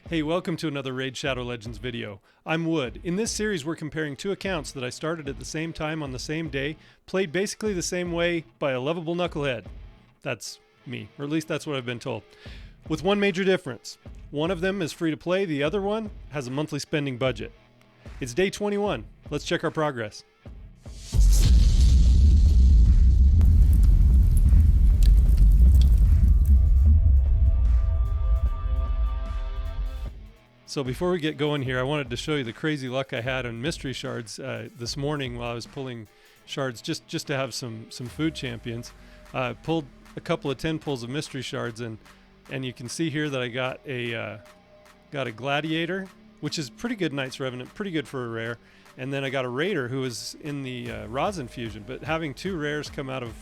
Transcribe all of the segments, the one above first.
Hey, welcome to another Raid Shadow Legends video. I'm Wood. In this series, we're comparing two accounts that I started at the same time on the same day, played basically the same way by a lovable knucklehead. That's me, or at least that's what I've been told. With one major difference. One of them is free to play, the other one has a monthly spending budget. It's day 21. Let's check our progress. So before we get going here, I wanted to show you the crazy luck I had on mystery shards this morning while I was pulling shards just to have some food champions. Pulled a couple of 10 pulls of mystery shards, and you can see here that I got a gladiator, which is pretty good Knight's Revenant, pretty good for a rare, and then I got a raider who was in the rosin fusion. But having two rares come out of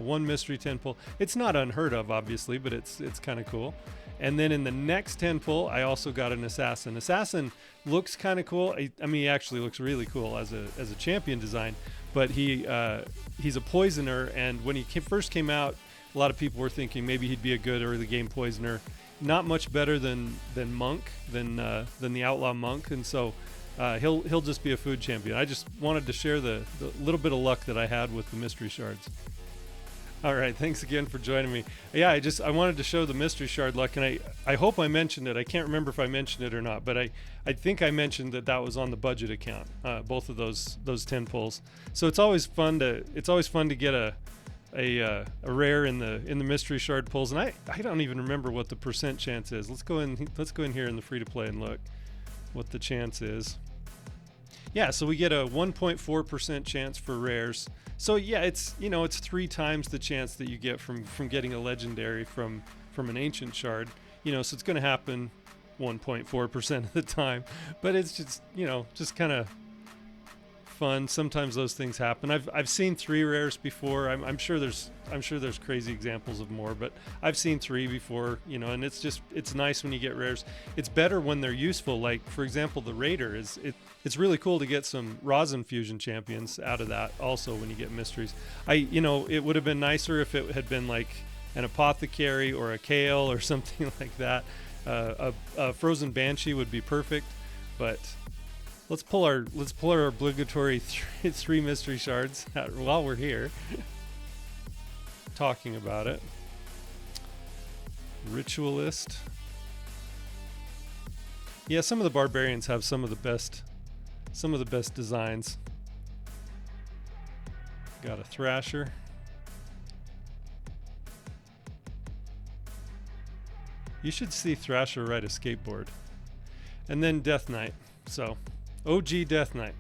one mystery 10 pull, it's not unheard of, obviously, but it's kind of cool. And then in the next 10 pull, I also got an assassin. Assassin looks kind of cool. I mean, he actually looks really cool as a champion design. But he's a poisoner, and when he first came out, a lot of people were thinking maybe he'd be a good early game poisoner. Not much better than Monk, than the Outlaw Monk, and so he'll just be a food champion. I just wanted to share the little bit of luck that I had with the mystery shards. All right, thanks again for joining me. Yeah, I wanted to show the mystery shard luck, and I hope I mentioned it. I can't remember if I mentioned it or not, but I think I mentioned that was on the budget account, both of those 10 pulls. So it's always fun to get a rare in the mystery shard pulls, and I don't even remember what the percent chance is. Let's go in here in the free to play and look what the chance is. Yeah, so we get a 1.4% chance for rares. So yeah, it's 3 times the chance that you get from getting a legendary from an ancient shard. So it's going to happen 1.4% of the time, but it's just kind of fun. Sometimes those things happen. I've seen 3 rares before. I'm sure there's crazy examples of more, but I've seen 3 before, and it's nice when you get rares. It's better when they're useful. Like, for example, the Raider it's really cool to get some rosin fusion champions out of that also when you get mysteries. It would have been nicer if it had been like an apothecary or a kale or something like that. A frozen banshee would be perfect, but let's pull our obligatory three mystery shards while we're here talking about it. Ritualist. Yeah, some of the barbarians have some of the best designs. Got a Thrasher. You should see Thrasher ride a skateboard. And then Death Knight. So OG Death Knight.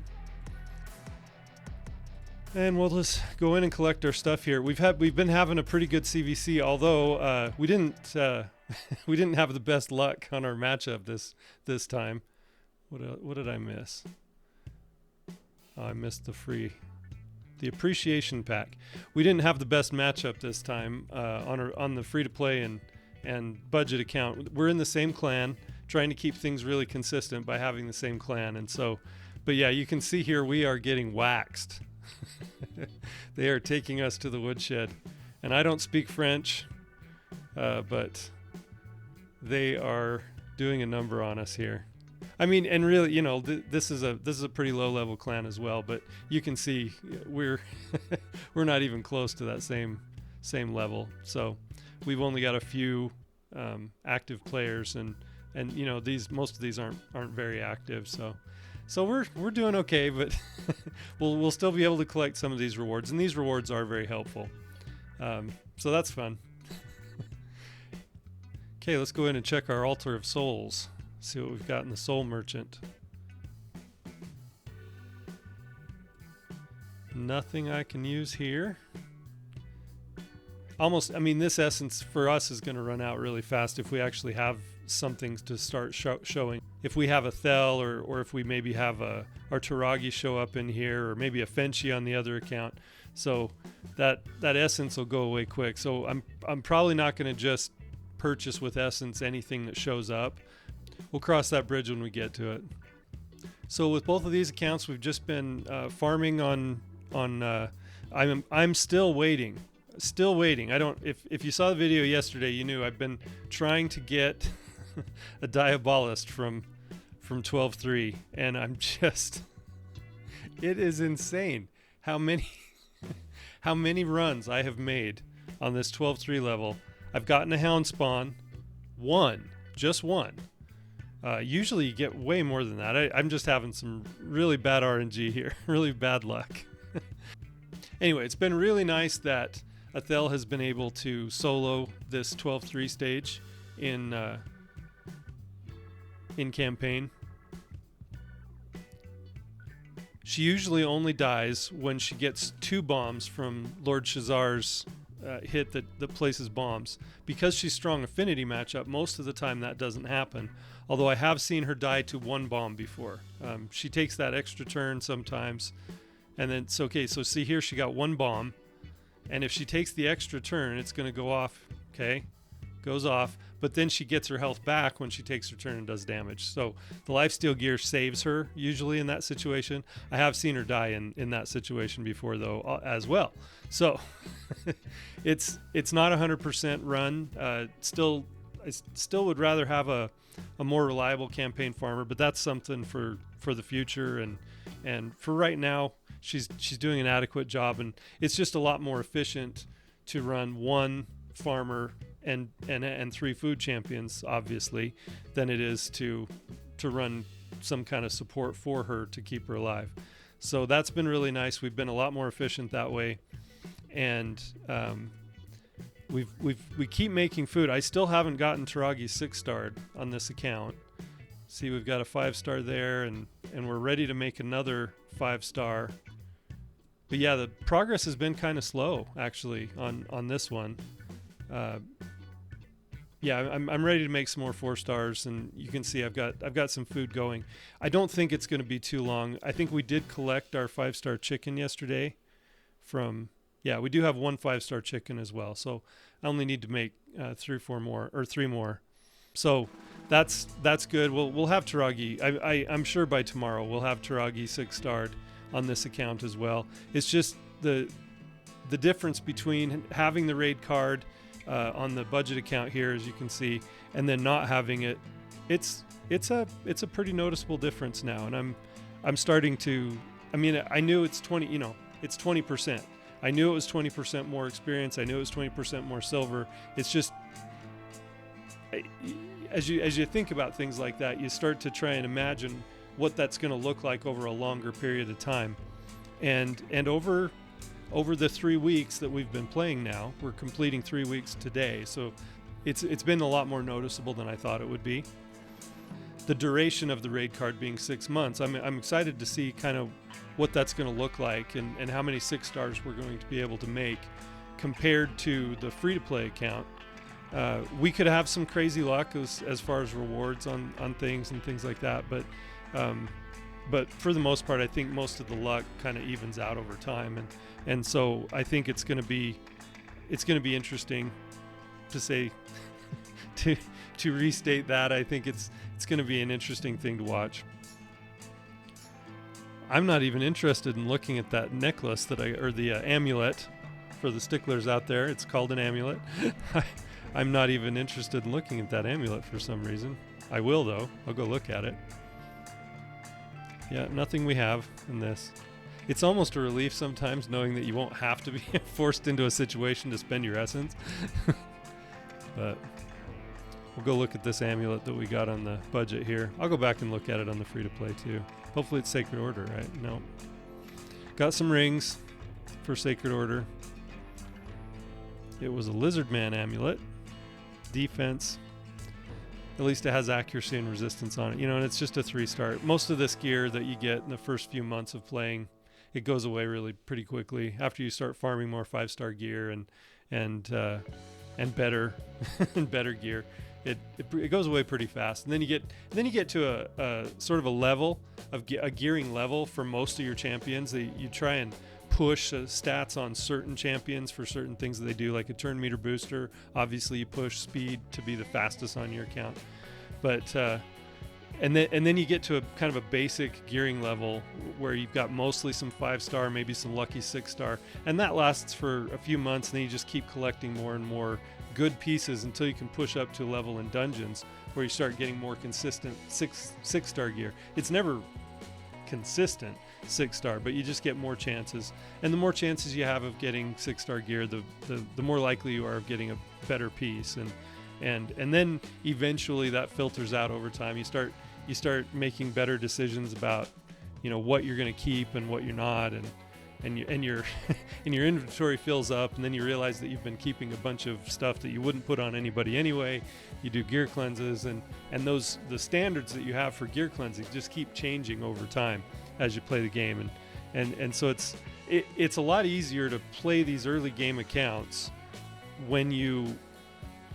And we'll just go in and collect our stuff here. We've been having a pretty good CVC, although we didn't have the best luck on our matchup this time. What did I miss? Oh, I missed the appreciation pack. We didn't have the best matchup this time on the free to play and budget account. We're in the same clan, trying to keep things really consistent by having the same clan, and so, but yeah, you can see here we are getting waxed. They are taking us to the woodshed, and I don't speak French, but they are doing a number on us here. I mean, and really, this is a pretty low level clan as well, but you can see we're not even close to that same level. So we've only got a few active players, and most of these aren't very active. So we're doing okay, but we'll still be able to collect some of these rewards, and these rewards are very helpful. So that's fun. Okay, let's go in and check our Altar of Souls. See what we've got in the Soul Merchant. Nothing I can use here. This essence for us is going to run out really fast if we actually have something to start showing. If we have a Thel, or if we maybe have our Taragi show up in here, or maybe a Fenchi on the other account. So that essence will go away quick. So I'm probably not going to just purchase with essence anything that shows up. We'll cross that bridge when we get to it. So with both of these accounts, we've just been farming on. I'm still waiting. Still waiting. If you saw the video yesterday, you knew I've been trying to get a Diabolist from 12-3, and I'm just, it is insane how many how many runs I have made on this 12-3 level. I've gotten a hound spawn, just one. Usually you get way more than that. I'm just having some really bad RNG here, really bad luck. Anyway, it's been really nice that Athel has been able to solo this 12-3 stage in campaign. She usually only dies when she gets 2 bombs from Lord Shazar's hit that places bombs. Because she's strong affinity matchup, most of the time that doesn't happen. Although I have seen her die to 1 bomb before. She takes that extra turn sometimes. And then it's okay. So see here, she got 1 bomb. And if she takes the extra turn, it's going to go off. Okay. Goes off. But then she gets her health back when she takes her turn and does damage. So the lifesteal gear saves her usually in that situation. I have seen her die in that situation before though as well. So it's not 100% run. I still would rather have a more reliable campaign farmer, but that's something for the future. And for right now, she's doing an adequate job, and it's just a lot more efficient to run 1 farmer and 3 food champions, obviously, than it is to run some kind of support for her to keep her alive. So that's been really nice. We've been a lot more efficient that way, and we keep making food. I still haven't gotten Taragi 6-starred on this account. See, we've got a 5-star there, and we're ready to make another 5-star. But yeah, the progress has been kind of slow actually on this one. Yeah, I'm ready to make some more 4-stars, and you can see I've got some food going. I don't think it's going to be too long. I think we did collect our 5-star chicken yesterday from, yeah, we do have 1 5-star chicken as well. So I only need to make 3 more. So that's good. We'll have Taragi. I'm sure by tomorrow we'll have Taragi 6-starred on this account as well. It's just the difference between having the raid card on the budget account here, as you can see, and then not having it. It's a pretty noticeable difference now, and I'm starting to. I mean, I knew it's 20. You know, it's 20%. I knew it was 20% more experience. I knew it was 20% more silver. It's just as you think about things like that, you start to try and imagine what that's going to look like over a longer period of time, and over the 3 weeks that we've been playing now. We're completing 3 weeks today, so it's been a lot more noticeable than I thought it would be. The duration of the raid card being 6 months, I'm excited to see kind of what that's going to look like and how many 6-stars we're going to be able to make compared to the free-to-play account. We could have some crazy luck as far as rewards on things and things like that, but for the most part, I think most of the luck kind of evens out over time, and so I think it's going to be interesting to say to restate that. I think it's going to be an interesting thing to watch. I'm not even interested in looking at that necklace or the amulet for the sticklers out there. It's called an amulet. I'm not even interested in looking at that amulet for some reason. I will though. I'll go look at it. Yeah, nothing we have in this. It's almost a relief sometimes knowing that you won't have to be forced into a situation to spend your essence. But we'll go look at this amulet that we got on the budget here. I'll go back and look at it on the free-to-play too. Hopefully it's Sacred Order, right? No. Got some rings for Sacred Order. It was a Lizard Man amulet. Defense. At least it has accuracy and resistance on it, and it's just a 3-star. Most of this gear that you get in the first few months of playing, it goes away really pretty quickly after you start farming more 5-star gear and better and better gear. It goes away pretty fast, and then you get to a sort of a level of a gearing level for most of your champions. You try and push stats on certain champions for certain things that they do, like a turn meter booster. Obviously you push speed to be the fastest on your account, but and then you get to a kind of a basic gearing level where you've got mostly some 5-star, maybe some lucky 6-star, and that lasts for a few months, and then you just keep collecting more and more good pieces until you can push up to a level in dungeons where you start getting more consistent six-star gear. It's never consistent 6-star, but you just get more chances, and the more chances you have of getting 6-star gear, the more likely you are of getting a better piece, and then eventually that filters out over time. You start making better decisions about, you know, what you're going to keep and what you're not, and your and your inventory fills up, and then you realize that you've been keeping a bunch of stuff that you wouldn't put on anybody anyway. You do gear cleanses, and the standards that you have for gear cleansing just keep changing over time as you play the game, and so it's a lot easier to play these early game accounts when you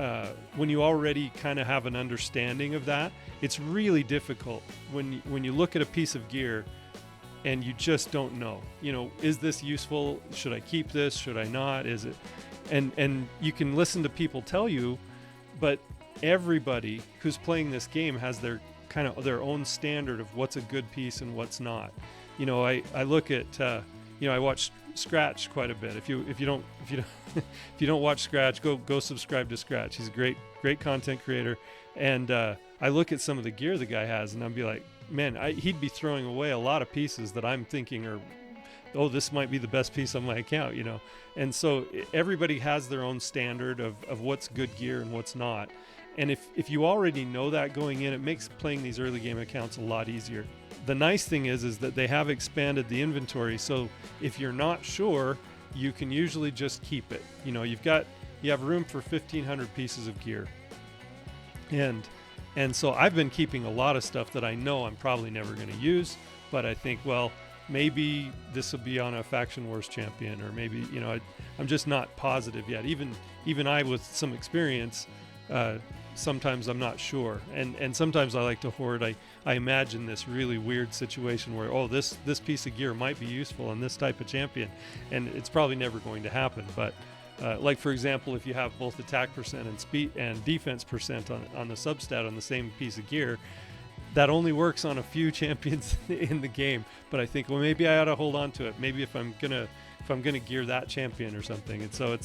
already kind of have an understanding of that. It's really difficult when you look at a piece of gear and you just don't know, you know, is this useful? Should I keep this? Should I not? Is it? And you can listen to people tell you, but everybody who's playing this game has their kind of their own standard of what's a good piece and what's not. You know, I look at, you know, I watch Scratch quite a bit. If you don't watch Scratch, go subscribe to Scratch. He's a great content creator, and I look at some of the gear the guy has, and I'll be like, man, he'd be throwing away a lot of pieces that I'm thinking are, oh, this might be the best piece on my account, you know. And so everybody has their own standard of what's good gear and what's not. And if you already know that going in, it makes playing these early game accounts a lot easier. The nice thing is that they have expanded the inventory, so if you're not sure, you can usually just keep it. You know, you have room for 1,500 pieces of gear. And so I've been keeping a lot of stuff that I know I'm probably never going to use, but I think, well, maybe this will be on a Faction Wars champion, or maybe, you know, I'm just not positive yet. Even I, with some experience, sometimes I'm not sure, and sometimes I like to hoard. I imagine this really weird situation where, oh, this piece of gear might be useful on this type of champion, and it's probably never going to happen. But like, for example, if you have both attack percent and speed and defense percent on the substat on the same piece of gear, that only works on a few champions in the game. But I think, well, maybe I ought to hold on to it. Maybe if I'm gonna gear that champion or something. And so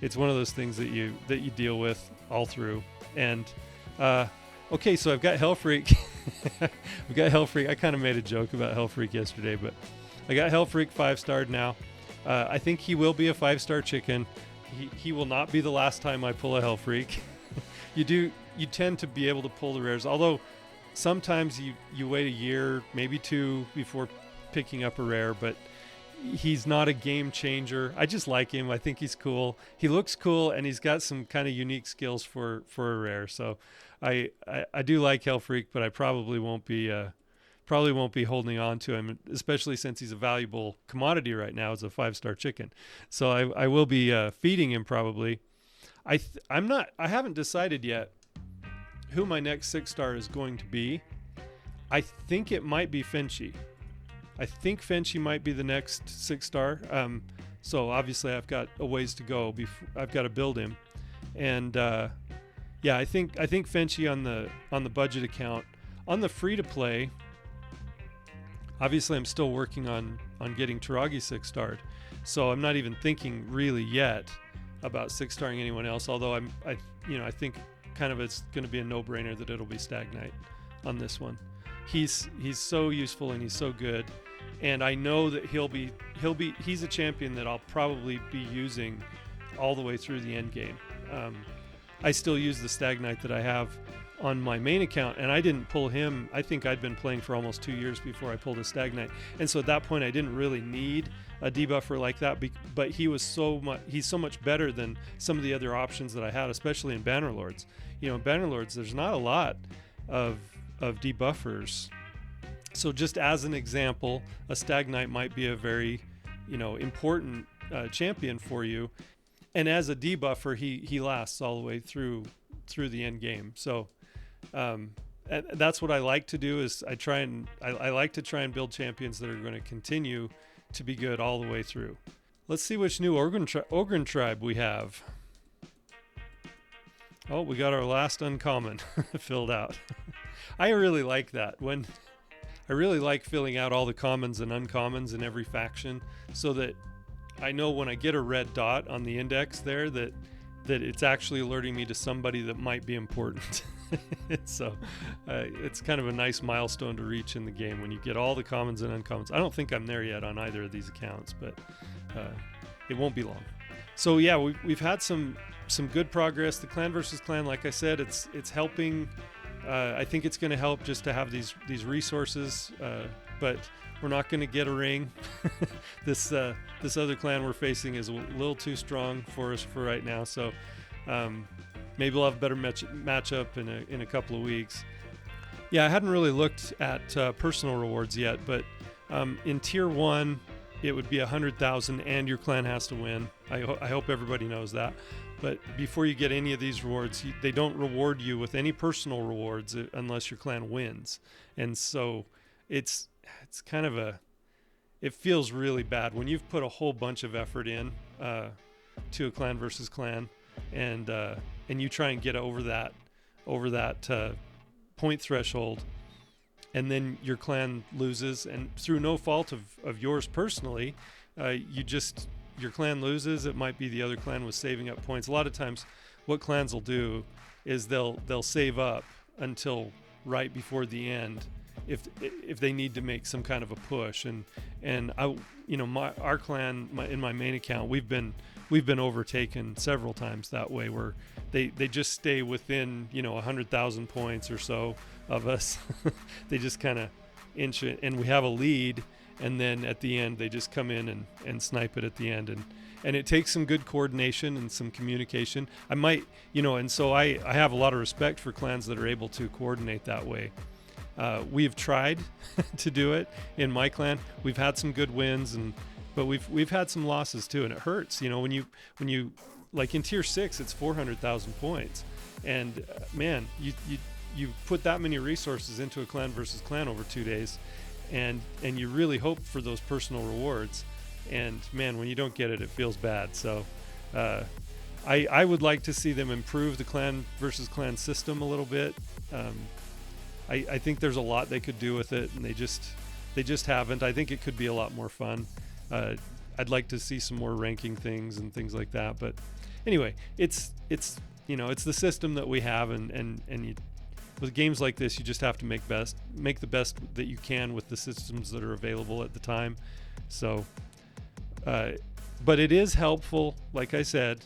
it's one of those things that you deal with all through. And okay, so I've got Hellfreak. We've got Hellfreak. I kind of made a joke about Hellfreak yesterday, but I got Hellfreak 5-starred now. I think he will be a 5-star chicken. He will not be the last time I pull a Hellfreak. You tend to be able to pull the rares, although sometimes you wait a year, maybe 2, before picking up a rare, but he's not a game changer. I just like him. I think he's cool. He looks cool, and he's got some kind of unique skills for a rare. So I do like Hellfreak, but I probably won't be holding on to him, especially since he's a valuable commodity right now as a 5-star chicken. So I will be feeding him probably. I haven't decided yet who my next 6-star is going to be. I think it might be Finchy. I think Finchy might be the next 6-star. So obviously I've got a ways to go. I've got to build him, and yeah, I think Finchy on the budget account. On the free to play, obviously I'm still working on getting Taragi 6-starred. So I'm not even thinking really yet about 6-starring anyone else. Although I think kind of it's going to be a no-brainer that it'll be Stag Knight on this one. He's so useful and he's so good. And I know that he's a champion that I'll probably be using all the way through the end game. I still use the Stag Knight that I have on my main account, and I didn't pull him. I think I'd been playing for almost 2 years before I pulled a Stag Knight, and so at that point I didn't really need a debuffer like that. But he's so much better than some of the other options that I had, especially in Bannerlords. You know, in Bannerlords there's not a lot of debuffers. So just as an example, a Stag Knight might be a very, important champion for you. And as a debuffer, he lasts all the way through the end game. So that's what I like to do. Is I like to try and build champions that are going to continue to be good all the way through. Let's see which new Ogryn tribe we have. Oh, we got our last uncommon filled out. I really like that. I really like filling out all the commons and uncommons in every faction, so that I know when I get a red dot on the index there that that it's actually alerting me to somebody that might be important. So it's kind of a nice milestone to reach in the game when you get all the commons and uncommons. I don't think I'm there yet on either of these accounts, but it won't be long. So yeah, we've had some good progress. The clan versus clan, like I said, it's helping. I think it's going to help just to have these resources, but we're not going to get a ring. This other clan we're facing is a little too strong for us for right now. So maybe we'll have a better matchup in a couple of weeks. Yeah, I hadn't really looked at personal rewards yet, but in Tier 1, it would be 100,000 and your clan has to win. I hope everybody knows that. But before you get any of these rewards, they don't reward you with any personal rewards unless your clan wins. And so it's kind of it feels really bad when you've put a whole bunch of effort in to a clan versus clan, and you try and get over that point threshold, and then your clan loses, and through no fault of yours personally, your clan loses. It might be the other clan was saving up points. A lot of times what clans will do is they'll save up until right before the end if they need to make some kind of a push, and our clan in my main account, we've been overtaken several times that way, where they just stay within 100,000 points or so of us. They just kind of inch it, and we have a lead, and then at the end they just come in and snipe it at the end, and it takes some good coordination and some communication. I might and so I have a lot of respect for clans that are able to coordinate that way. We've tried to do it in my clan. We've had some good wins, but we've had some losses too, and it hurts. When you like in Tier 6, it's 400,000 points, and man, you put that many resources into a clan versus clan over 2 days, and you really hope for those personal rewards, and man, when you don't get it, it feels bad. So I would like to see them improve the clan versus clan system a little bit. I think there's a lot they could do with it, and they just haven't. I think it could be a lot more fun. I'd like to see some more ranking things and things like that. But anyway, it's the system that we have, and with games like this, you just have to make the best that you can with the systems that are available at the time. So, but it is helpful, like I said.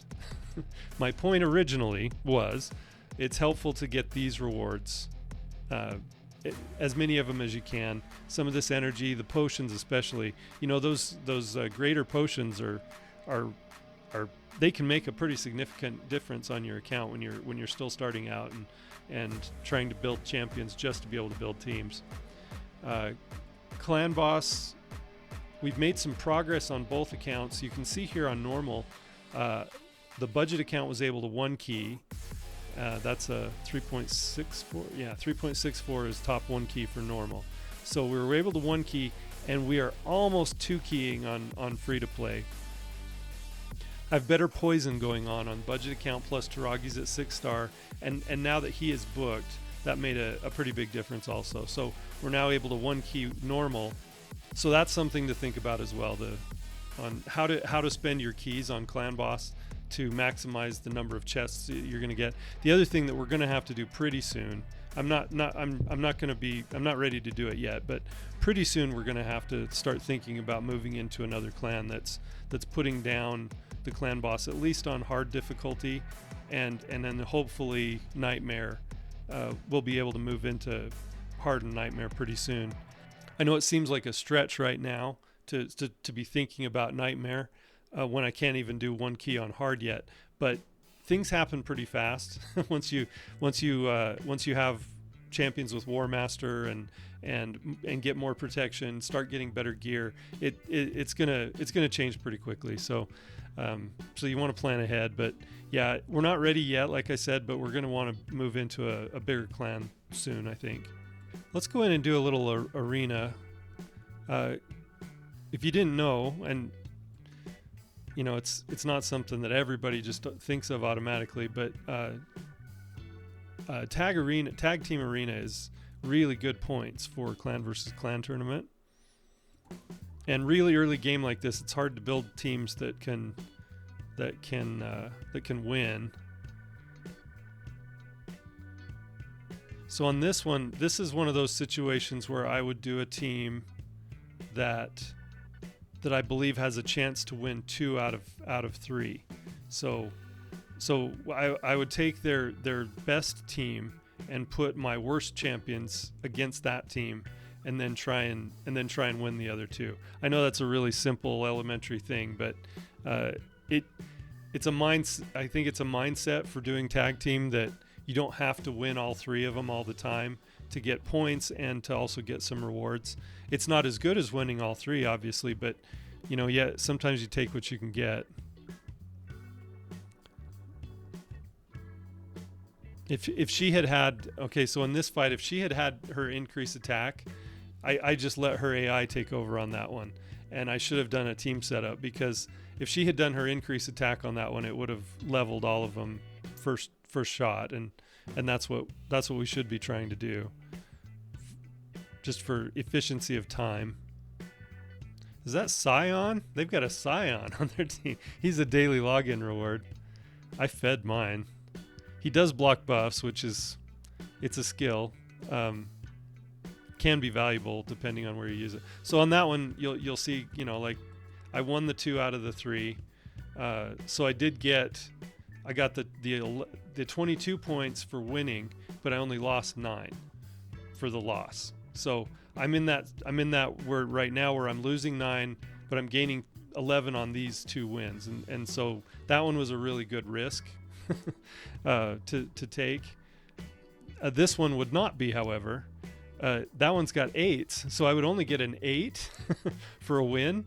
My point originally was, it's helpful to get these rewards. As many of them as you can. Some of this energy, the potions especially, those greater potions are they can make a pretty significant difference on your account when you're still starting out and trying to build champions just to be able to build teams. Clan boss, we've made some progress on both accounts. You can see here on normal, the budget account was able to 1 key. That's a 3.64. Yeah, 3.64 is top 1 key for normal. So we were able to 1 key, and we are almost 2 keying on free to play. I have better poison going on budget account, plus Taragi's at 6-star, and now that he is booked, that made a pretty big difference also. So we're now able to 1 key normal. So that's something to think about as well, on how to spend your keys on clan boss to maximize the number of chests you're going to get. The other thing that we're going to have to do pretty soon, I'm not ready to do it yet, but pretty soon we're going to have to start thinking about moving into another clan that's putting down the clan boss at least on hard difficulty, and then hopefully Nightmare. We'll be able to move into hard and Nightmare pretty soon. I know it seems like a stretch right now to be thinking about Nightmare when I can't even do 1 key on hard yet, but things happen pretty fast once you have champions with War Master and get more protection, start getting better gear. It's gonna change pretty quickly. So you want to plan ahead. But yeah, we're not ready yet, like I said, but we're gonna want to move into a bigger clan soon, I think. Let's go in and do a little arena. If you didn't know, and it's not something that everybody just thinks of automatically, but tag team arena is really good points for clan versus clan tournament. And really early game like this, it's hard to build teams that can that can win. So on this one, this is one of those situations where I would do a team that I believe has a chance to win 2 out of 3. So I would take their best team and put my worst champions against that team, and then try and win the other 2. I know that's a really simple elementary thing, but it's a I think it's a mindset for doing tag team that you don't have to win all 3 of them all the time to get points and to also get some rewards. It's not as good as winning all 3, obviously, but yeah, sometimes you take what you can get. If she had okay, so in this fight, if she had her increase attack, I just let her AI take over on that one, and I should have done a team setup, because if she had done her increase attack on that one, it would have leveled all of them first shot, and that's what we should be trying to do, just for efficiency of time. Is that Scion? They've got a Scion on their team. He's a daily login reward. I fed mine. He does block buffs, which is, it's a skill. Can be valuable depending on where you use it. So on that one, you'll see, like I won the 2 out of the 3. So I got the 22 points for winning, but I only lost 9 for the loss. So I'm in that where right now where I'm losing 9, but I'm gaining 11 on these 2 wins, and so that one was a really good risk to take. This one would not be, however. That one's got 8s, so I would only get an 8 for a win,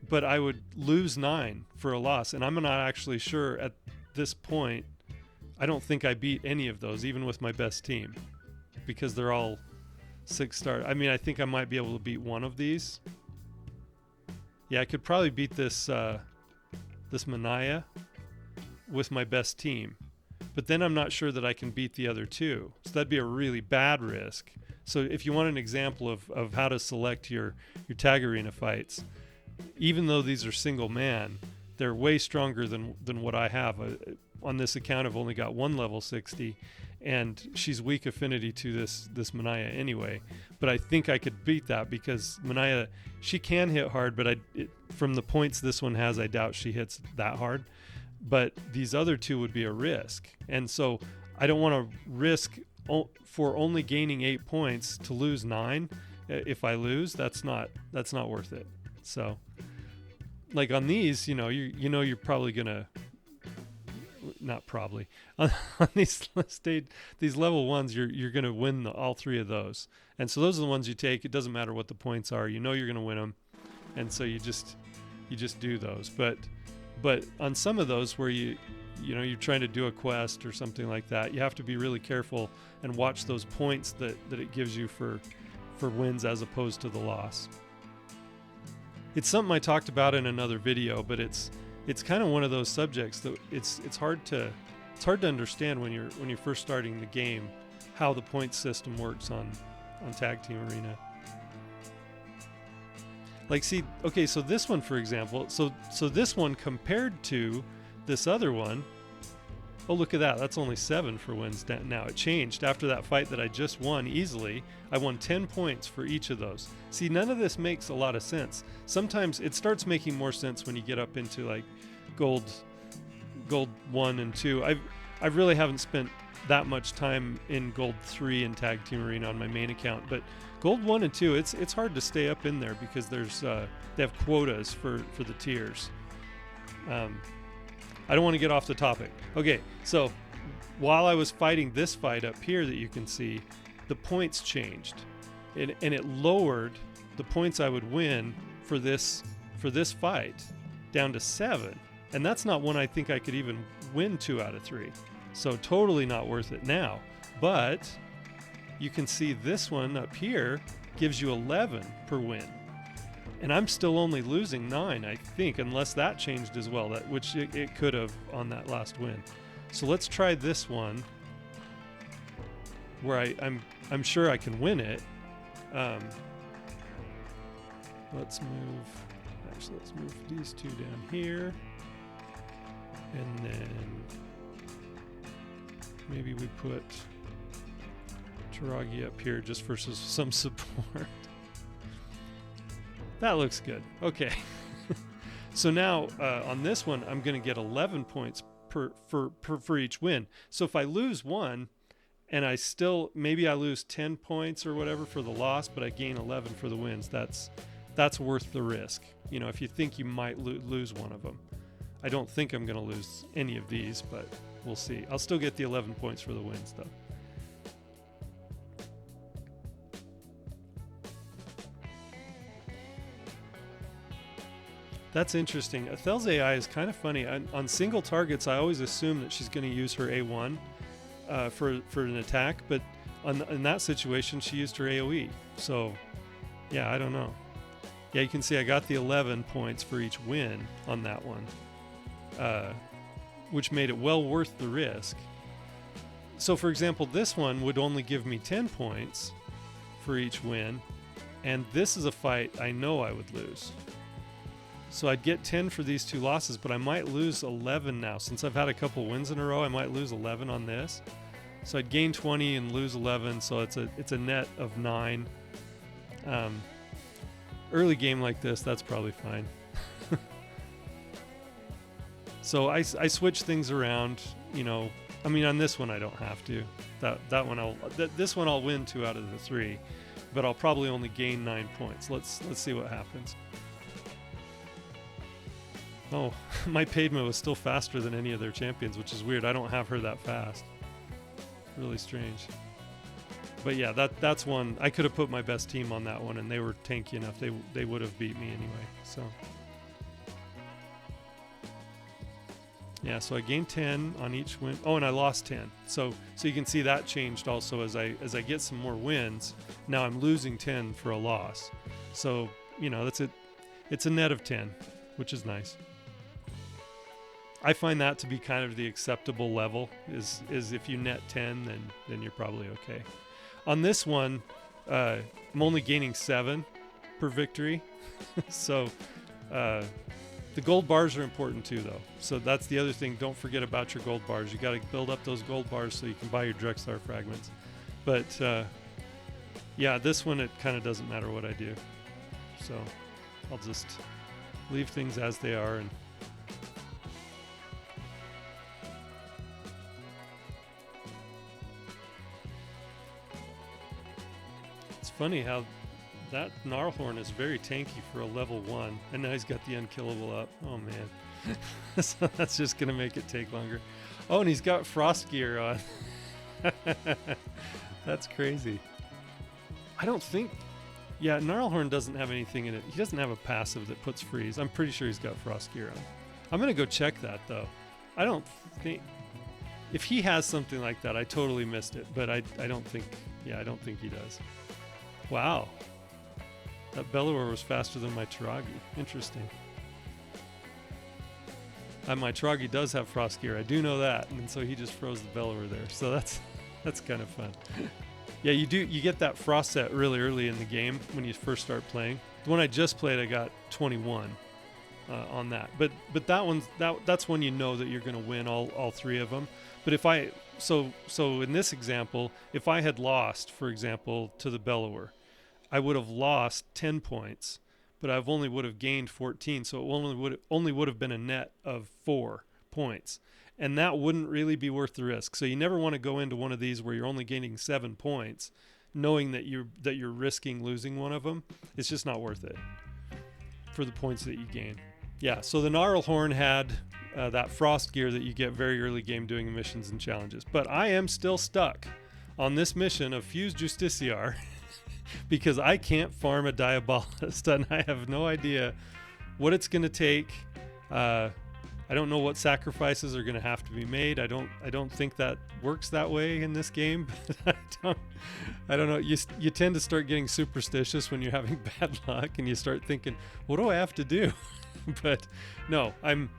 but I would lose 9 for a loss, and I'm not actually sure at this point. I don't think I beat any of those, even with my best team, because they're all 6-star. I mean, I think I might be able to beat one of these. Yeah, I could probably beat this Manaya with my best team, but then I'm not sure that I can beat the other 2. So that'd be a really bad risk. So if you want an example of how to select your tag arena fights, even though these are single man, they're way stronger than what I have. On this account, I've only got 1 level 60, and she's weak affinity to this Manaya anyway. But I think I could beat that, because Manaya, she can hit hard, but from the points this one has, I doubt she hits that hard. But these other 2 would be a risk, and so I don't want to risk for only gaining 8 points to lose 9. If I lose, that's not worth it. So, like on these, you're probably gonna, not probably, on these level 1s, you're gonna win all 3 of those, and so those are the ones you take. It doesn't matter what the points are. You're gonna win them, and so you just do those. But on some of those where you're trying to do a quest or something like that, you have to be really careful and watch those points that it gives you for wins as opposed to the loss. It's something I talked about in another video, but it's kind of one of those subjects that it's hard to understand when you're first starting the game, how the point system works on Tag Team Arena. Like, see, okay, so this one, for example, so this one compared to this other one, oh, look at that. That's only 7 for wins now. It changed after that fight that I just won easily. I won 10 points for each of those. See, none of this makes a lot of sense. Sometimes it starts making more sense when you get up into like gold 1 and 2. I really haven't spent that much time in gold 3 in Tag Team Arena on my main account, but gold 1 and 2, it's hard to stay up in there because there's they have quotas for the tiers. I don't want to get off the topic. Okay, so while I was fighting this fight up here that you can see, the points changed, and it lowered the points I would win for this fight down to 7, and that's not one I think I could even win 2 out of 3. So totally not worth it now. But you can see this one up here gives you 11 per win. And I'm still only losing 9, I think, unless that changed as well, which it could have on that last win. So let's try this one where I'm sure I can win it. Let's move these 2 down here. And then maybe we put Taragi up here just for some support. That looks good. Okay. So now on this one, I'm going to get 11 points for each win. So if I lose one, and maybe I lose 10 points or whatever for the loss, but I gain 11 for the wins, that's worth the risk. You know, if you think you might lose one of them. I don't think I'm going to lose any of these, but we'll see. I'll still get the 11 points for the wins, though. That's interesting. Ethel's AI is kind of funny. On single targets, I always assume that she's going to use her A1 for an attack, but in that situation, she used her AoE. So, yeah, I don't know. Yeah, you can see I got the 11 points for each win on that one, which made it well worth the risk. So, for example, this one would only give me 10 points for each win, and this is a fight I know I would lose. So I'd get 10 for these two losses, but I might lose 11 now. Since I've had a couple wins in a row, I might lose 11 on this. So I'd gain 20 and lose 11, so it's a net of 9. Early game like this, that's probably fine. So I switch things around, you know. I mean, on this one I don't have to. This one I'll win 2 out of the 3, but I'll probably only gain 9 points. Let's see what happens. Oh, my Padma was still faster than any of their champions, which is weird. I don't have her that fast. Really strange. But yeah, that's one. I could have put my best team on that one, and they were tanky enough. They would have beat me anyway. So yeah, so I gained 10 on each win. Oh, and I lost 10. So you can see that changed also as I get some more wins. Now I'm losing 10 for a loss. So, you know, it's a net of 10, which is nice. I find that to be kind of the acceptable level, is if you net 10, then you're probably okay. On this one, I'm only gaining 7 per victory. So the gold bars are important too, though. So that's the other thing. Don't forget about your gold bars. You got to build up those gold bars so you can buy your Drexlar fragments. But yeah, this one, it kind of doesn't matter what I do. So I'll just leave things as they are. And it's funny how that Gnarlhorn is very tanky for a level 1, and now he's got the unkillable up. Oh man. So that's just gonna make it take longer. Oh, and he's got frost gear on. That's crazy. I don't think, yeah, Gnarlhorn doesn't have anything in it. He doesn't have a passive that puts freeze. I'm pretty sure he's got frost gear on. I'm gonna go check that though. I don't think, if he has something like that, I totally missed it, but I don't think, yeah, I don't think he does. Wow. That Bellower was faster than my Taragi. Interesting. My Taragi does have frost gear. I do know that, and so he just froze the Bellower there. So that's kind of fun. Yeah, you get that frost set really early in the game when you first start playing. The one I just played, I got 21 on that. But that's when you know that you're going to win all 3 of them. But if so in this example, if I had lost, for example, to the Bellower, I would have lost 10 points, but I only would have gained 14, so it only would have been a net of 4 points, and that wouldn't really be worth the risk. So you never want to go into one of these where you're only gaining 7 points, knowing that you're risking losing one of them. It's just not worth it for the points that you gain. Yeah, so the Gnarlhorn had that frost gear that you get very early game doing missions and challenges, but I am still stuck on this mission of Fuse Justiciar. Because I can't farm a Diabolist, and I have no idea what it's going to take. I don't know what sacrifices are going to have to be made. I don't think that works that way in this game. But I don't know. You tend to start getting superstitious when you're having bad luck, and you start thinking, what do I have to do? But no, I'm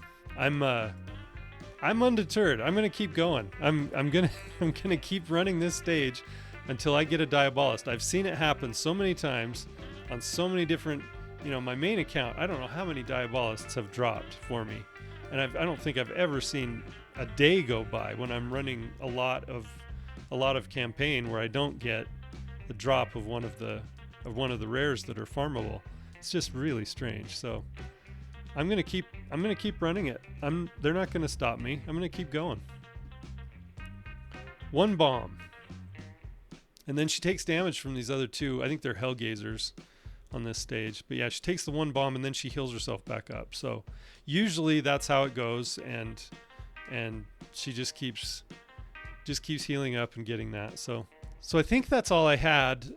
undeterred. I'm going to keep going. I'm going to keep running this stage until I get a Diabolist. I've seen it happen so many times on so many different, my main account. I don't know how many Diabolists have dropped for me. and I don't think I've ever seen a day go by when I'm running a lot of campaign where I don't get the drop of one of the rares that are farmable. It's just really strange. So I'm gonna keep running it. They're not gonna stop me. I'm gonna keep going. One bomb, and then she takes damage from these other two. I think they're Hellgazers on this stage, but yeah, she takes the one bomb and then she heals herself back up. So usually that's how it goes, and she just keeps healing up and getting that. So I think that's all I had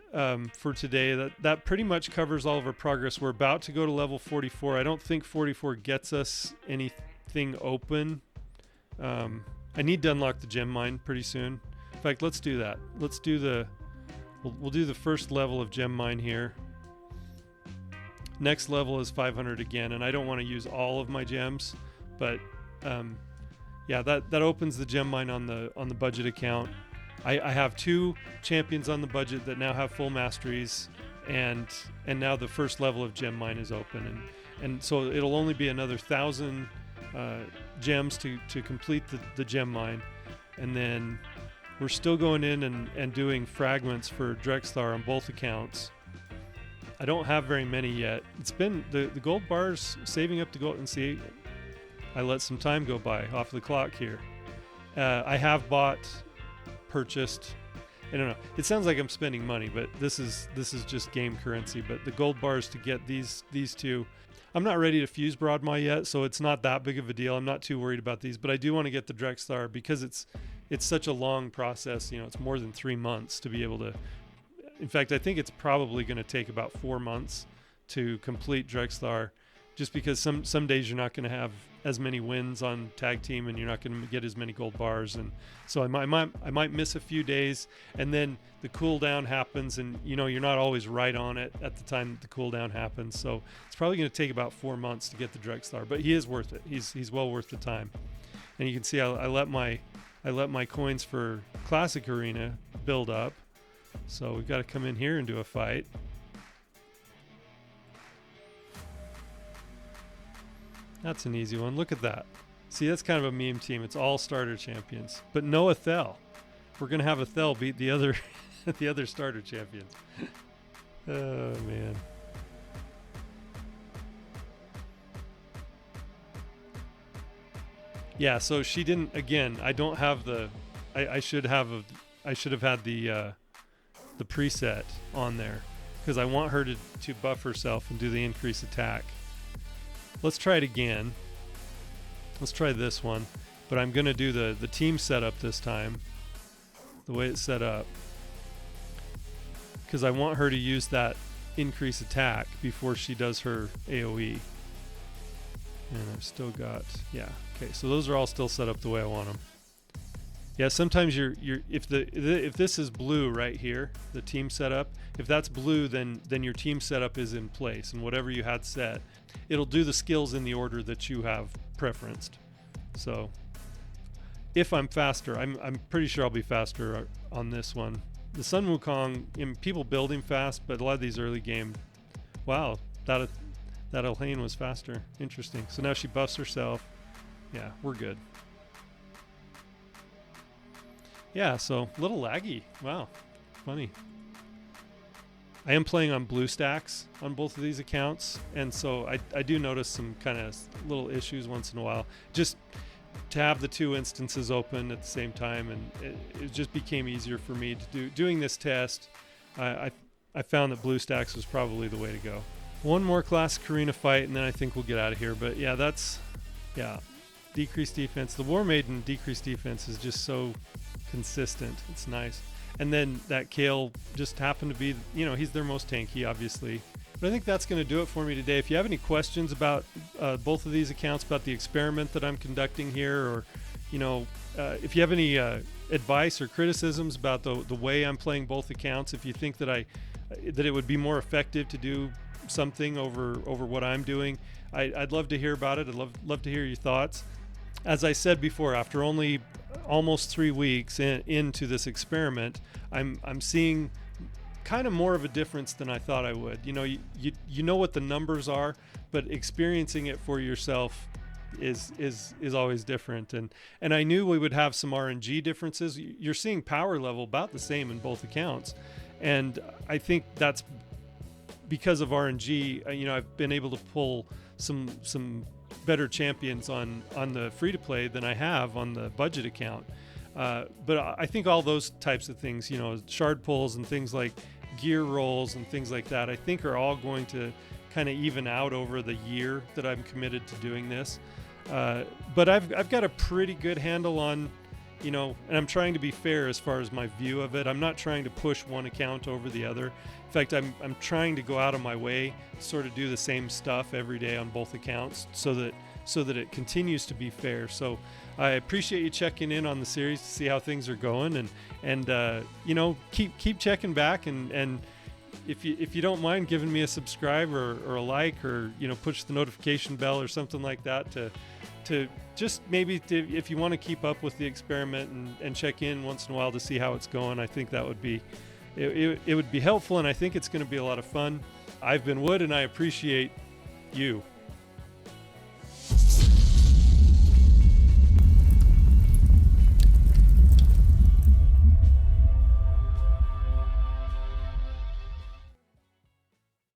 for today. That pretty much covers all of our progress. We're about to go to level 44. I don't think 44 gets us anything open. I need to unlock the gem mine pretty soon. In fact, let's do that. Let's do we'll do the first level of gem mine here. Next level is 500 again, and I don't want to use all of my gems, but yeah, that opens the gem mine on the budget account. I have 2 champions on the budget that now have full masteries, and now the first level of gem mine is open, and so it'll only be another 1,000 gems to complete the gem mine, and then we're still going in and doing fragments for Drexthar on both accounts. I don't have very many yet. It's been the gold bars saving up to gold, and see, I let some time go by off the clock here. I have purchased, I don't know, it sounds like I'm spending money, but this is just game currency. But the gold bars to get these 2, I'm not ready to fuse Broadmaw yet, so it's not that big of a deal. I'm not too worried about these, but I do want to get the Drexthar because it's such a long process. You know, it's more than 3 months to be able to. In fact, I think it's probably going to take about 4 months to complete Drexthar, just because some days you're not going to have as many wins on tag team, and you're not going to get as many gold bars, and so I might miss a few days, and then the cooldown happens, and you know, you're not always right on it at the time that the cooldown happens. So it's probably going to take about 4 months to get the Drexthar, but he is worth it. He's well worth the time. And you can see I let my coins for Classic Arena build up. So we've got to come in here and do a fight. That's an easy one. Look at that. See, that's kind of a meme team. It's all starter champions, but no Athel. We're gonna have Athel beat the other the other starter champions. Oh man. Yeah, so she didn't. Again, I don't have the. I should have had the preset on there because I want her to buff herself and do the increase attack. Let's try it again. Let's try this one, but I'm gonna do the team setup this time, the way it's set up, because I want her to use that increase attack before she does her AoE. And I've still got, yeah, okay. So those are all still set up the way I want them. Yeah, sometimes if this is blue right here, the team setup, if that's blue, then your team setup is in place, and whatever you had set, it'll do the skills in the order that you have preferenced. So if I'm faster, I'm pretty sure I'll be faster on this one. The Sun Wukong, people build him fast, but a lot of these early game, wow, that Elhain was faster. Interesting. So now she buffs herself. Yeah, we're good. Yeah, so a little laggy. Wow, funny. I am playing on blue stacks on both of these accounts, and so I do notice some kind of little issues once in a while. Just to have the 2 instances open at the same time, and it just became easier for me to doing this test. I found that blue stacks was probably the way to go. One more Classic Arena fight, and then I think we'll get out of here. But yeah, decreased defense. The War Maiden decreased defense is just so consistent. It's nice. And then that Kale just happened to be, he's their most tanky, obviously. But I think that's going to do it for me today. If you have any questions about both of these accounts, about the experiment that I'm conducting here, or, if you have any advice or criticisms about the way I'm playing both accounts, if you think that it would be more effective to do something over what I'm doing, I'd love to hear about it. I'd love to hear your thoughts. As I said before, after only almost 3 weeks into this experiment, I'm seeing kind of more of a difference than I thought I would. You know what the numbers are, but experiencing it for yourself is always different. And I knew we would have some RNG differences. You're seeing power level about the same in both accounts, and I think that's because of RNG. You know, I've been able to pull some better champions on the free-to-play than I have on the budget account. But I think all those types of things, you know, shard pulls and things like gear rolls and things like that, I think are all going to kind of even out over the year that I'm committed to doing this. But I've got a pretty good handle on, you know, and I'm trying to be fair as far as my view of it. I'm not trying to push one account over the other. In fact, I'm trying to go out of my way to sort of do the same stuff every day on both accounts so that it continues to be fair. So I appreciate you checking in on the series to see how things are going, and you know, keep checking back, and if you don't mind giving me a subscribe or a like, or, you know, push the notification bell or something like that to just maybe if you want to keep up with the experiment and check in once in a while to see how it's going. I think that would be it would be helpful, and I think it's going to be a lot of fun. I've been Wood, and I appreciate you.